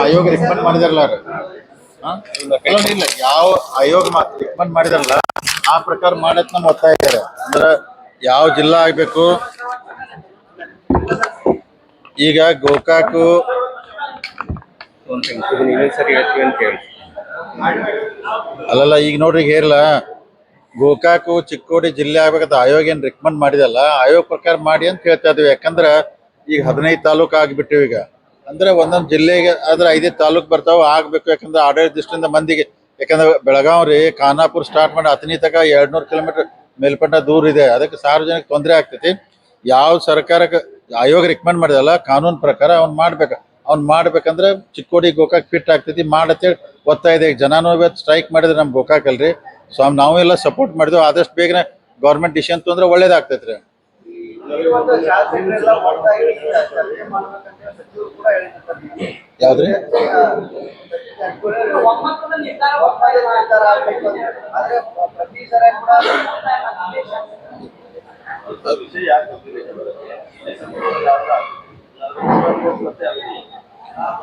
ಆಯೋಗ ರಿಕಮೆಂಡ್ ಮಾಡಿದಾರಲ್ಲ ಅವ್ರು. ಇಲ್ಲ ಯಾವ ಆಯೋಗ ರಿಕಮೆಂಡ್ ಮಾಡಿದಾರಲ್ಲ ಆ ಪ್ರಕಾರ ಮಾಡತ್ ನಮ್ ಒತ್ತಾಯ ಇದೆ. ಅಂದ್ರೆ ಯಾವ ಜಿಲ್ಲಾ ಆಗ್ಬೇಕು, ಈಗ ಗೋಕಾಕು ಅಲ್ಲಲ್ಲ, ಈಗ ನೋಡ್ರಿ ಹೇರಲ್ಲ, ಗೋಕಾಕು ಚಿಕ್ಕೋಡಿ ಜಿಲ್ಲೆ ಆಗ್ಬೇಕಂತ ಆಯೋಗ ಏನ್ ರಿಕಮೆಂಡ್ ಮಾಡಿದಲ್ಲ, ಆಯೋಗ ಪ್ರಕಾರ ಮಾಡಿ ಅಂತ ಹೇಳ್ತಾ ಇದ್ವಿ. ಯಾಕಂದ್ರ ಈಗ 15 ತಾಲೂಕು ಆಗ್ಬಿಟ್ಟಿವಿ. ಈಗ ಅಂದ್ರೆ ಒಂದೊಂದ್ ಜಿಲ್ಲೆಗೆ ಆದ್ರೆ 5 ತಾಲೂಕ್ ಬರ್ತಾವ ಆಗ್ಬೇಕು. ಯಾಕಂದ್ರೆ ಆಡಳಿತ ದೃಷ್ಟಿಯಿಂದ ಮಂದಿಗೆ, ಯಾಕಂದ್ರೆ ಬೆಳಗಾವ್ ರೀ ಖಾನಾಪುರ್ ಸ್ಟಾರ್ಟ್ ಮಾಡಿ ಅತನಿ ತಕ 200 ಕಿಲೋಮೀಟರ್ ಮೇಲ್ಪಟ್ಟ ದೂರ ಇದೆ. ಅದಕ್ಕೆ ಸಾರ್ವಜನಿಕ ತೊಂದರೆ ಆಗ್ತೈತಿ. ಯಾವ ಸರ್ಕಾರಕ್ಕೆ ಆಯೋಗ ರಿಕಮೆಂಡ್ ಮಾಡಿದಲ್ಲ ಕಾನೂನು ಪ್ರಕಾರ ಅವ್ನ್ ಮಾಡ್ಬೇಕಂದ್ರೆ ಚಿಕ್ಕೋಡಿ ಗೋಕಾಕ್ ಫಿಟ್ ಆಗ್ತೈತಿ ಮಾಡತ್ತೇಳಿ ಒತ್ತಾಯ ಇದೆ. ಈಗ ಜನಾನು ಇವತ್ತು ಸ್ಟ್ರೈಕ್ ಮಾಡಿದ್ರೆ ನಮ್ ಗೋಕಾಕ್ ಅಲ್ರಿ. ಸೊ ನಾವು ಎಲ್ಲ ಸಪೋರ್ಟ್ ಮಾಡಿದ್ವಿ. ಆದಷ್ಟು ಬೇಗನೆ ಗೌರ್ಮೆಂಟ್ ಡಿಸಿಷನ್ ತೊಂದ್ರೆ ಒಳ್ಳೇದಾಗ್ತೈತ್ರಿ. ಯಾವ್ದ್ರಿ?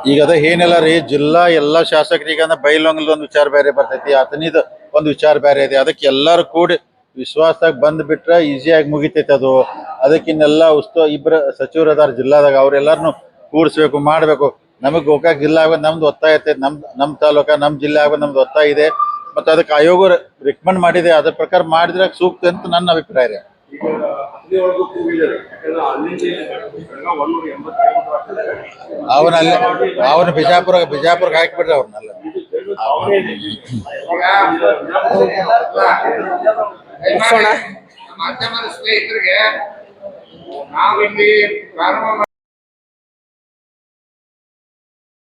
ಈಗ ಅದ ಏನಿಲ್ಲ ರೀ, ಜಿಲ್ಲಾ ಎಲ್ಲಾ ಶಾಸಕರಿಗೆ ಅಂದ್ರೆ ಬೈಲೊಂಗಲ್ ಒಂದು ವಿಚಾರ ಬೇರೆ ಬರ್ತೈತಿ, ಅತನಿದ ಒಂದು ವಿಚಾರ ಬೇರೆ ಇದೆ. ಅದಕ್ಕೆ ಎಲ್ಲಾರು ಕೂಡಿ ವಿಶ್ವಾಸದಾಗ ಬಂದ್ ಬಿಟ್ರೆ ಈಸಿಯಾಗಿ ಮುಗಿತೈತಿ ಅದು. ಅದಕ್ಕಿನ್ನೆಲ್ಲ ಇಬ್ಬರ ಸಚಿವರು ಅದಾರ ಜಿಲ್ಲಾದಾಗ, ಅವ್ರೆಲ್ಲಾರನು ಕೂಡಿಸ್ಬೇಕು, ಮಾಡ್ಬೇಕು. ನಮಗ್ ಗೋಕಾಕ್ ಜಿಲ್ಲಾ ಆಗೋದು ನಮ್ದು ಒತ್ತಾಯ ಇರ್ತೈತಿ. ನಮ್ ತಾಲೂಕ ನಮ್ ಜಿಲ್ಲೆ ಆಗೋದು ನಮ್ದು ಒತ್ತಾಯ ಇದೆ. ಮತ್ತೆ ಅದಕ್ಕೆ ಆಯೋಗ ರಿಕಮೆಂಡ್ ಮಾಡಿದೆ, ಅದ್ರ ಪ್ರಕಾರ ಮಾಡಿದ್ರೆ ಸೂಕ್ತ ಅಂತ ನನ್ನ ಅಭಿಪ್ರಾಯ ರೀ. ಅವನ ಬಿಜಾಪುರಕ್ಕೆ ಹಾಕಿಬಿಟ್ರೆ ಅವ್ರನ್ನೆಲ್ಲ. ಮಾಧ್ಯಮದ ಸ್ನೇಹಿತರಿಗೆ ನಾವಿಲ್ಲಿ ಪ್ರಾರಂಭ